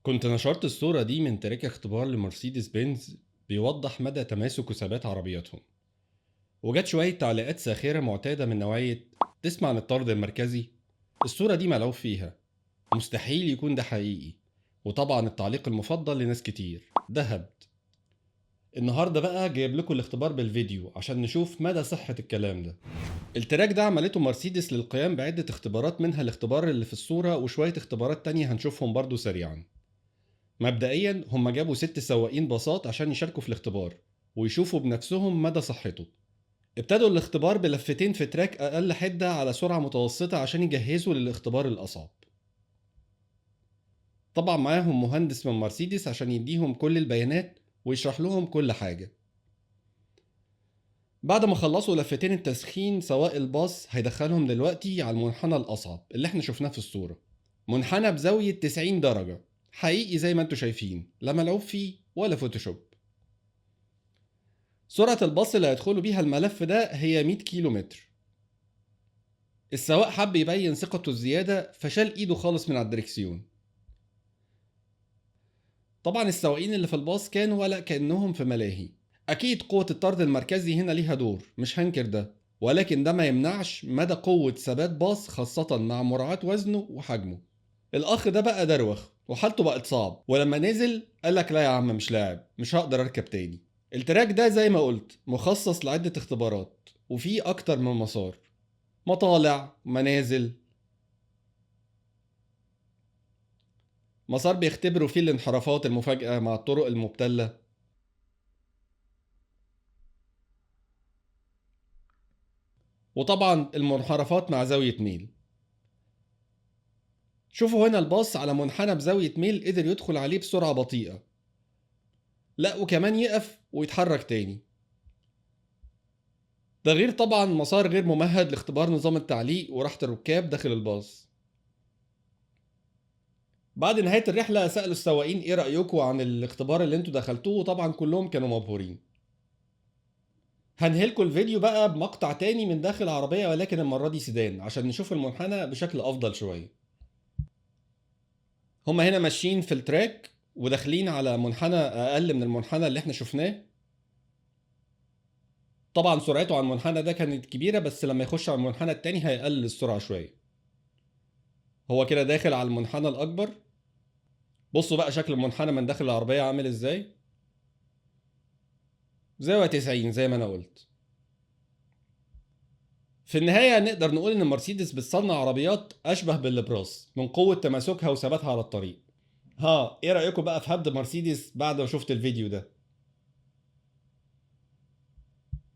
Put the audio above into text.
كنت نشرت الصورة دي من تراك اختبار لمرسيدس بنز بيوضح مدى تماسك وثبات عربياتهم، وجت شوية تعليقات ساخرة معتادة من نوعية تسمع عن الطرد المركزي. الصورة دي ملعوب فيها، مستحيل يكون ده حقيقي. وطبعا التعليق المفضل لناس كتير ده هبد. النهاردة بقى جايب لكم الاختبار بالفيديو عشان نشوف مدى صحة الكلام ده. التراك ده عملته مرسيدس للقيام بعدة اختبارات، منها الاختبار اللي في الصورة وشوية اختبارات تانية هنشوفهم برضو سريعا. مبدئيا هم جابوا 6 سواقين باصات عشان يشاركوا في الاختبار ويشوفوا بنفسهم مدى صحته. ابتدوا الاختبار بلفتين في تراك أقل حدة على سرعة متوسطة عشان يجهزوا للاختبار الأصعب. طبعا معاهم مهندس من مرسيدس عشان يديهم كل البيانات ويشرح لهم كل حاجة. بعد ما خلصوا لفتين التسخين، سواق الباص هيدخلهم دلوقتي على المنحنى الأصعب اللي احنا شفناه في الصورة، منحنى بزاوية 90 درجة، حقيقي زي ما انتوا شايفين، لا ملعوب فيه ولا فوتوشوب. سرعة الباص اللي هيدخلوا بيها الملف ده هي 100 كيلو متر. السواق حب يبين ثقته الزيادة فشال ايده خالص من على الدركسيون. طبعا السواقين اللي في الباص كانوا ولا كأنهم في ملاهي. اكيد قوة الطرد المركزي هنا ليها دور، مش هنكر ده، ولكن ده ما يمنعش مدى قوة ثبات باص خاصة مع مراعاة وزنه وحجمه. الاخ ده بقى دروخ وحالته بقت صعب، ولما نزل قالك لا يا عم مش لاعب، مش هقدر اركب تاني. التراك ده زي ما قلت مخصص لعدة اختبارات وفيه أكتر من مسار، مطالع، منازل. مسار بيختبروا فيه الانحرافات المفاجئة مع الطرق المبتلة، وطبعا المنحرفات مع زاوية ميل. شوفوا هنا الباص على منحنى بزاوية ميل قدر يدخل عليه بسرعة بطيئة، لا وكمان يقف ويتحرك تاني. ده غير طبعا مسار غير ممهد لاختبار نظام التعليق وراحة الركاب داخل الباص. بعد نهاية الرحلة سألوا السواقين ايه رأيكم عن الاختبار اللي انتوا دخلتوه، وطبعا كلهم كانوا مبهورين. هنهلكوا الفيديو بقى بمقطع تاني من داخل عربية، ولكن المرة دي سيدان عشان نشوف المنحنى بشكل أفضل شوية. هما هنا ماشيين في التراك وداخلين على منحنى أقل من المنحنى اللي احنا شفناه. طبعا سرعته على المنحنى ده كانت كبيرة، بس لما يخش على المنحنى التاني هيقلل السرعة شوية. هو كده داخل على المنحنى الأكبر. بصوا بقى شكل المنحنى من داخل العربية عامل ازاي، زاوية 90 زي ما أنا قلت. في النهاية نقدر نقول إن مرسيدس بتصنع عربيات أشبه بالإبراز من قوة تماسكها وثباتها على الطريق. ها إيه رأيكم بقى في هبد مرسيدس بعد ما شفت الفيديو ده؟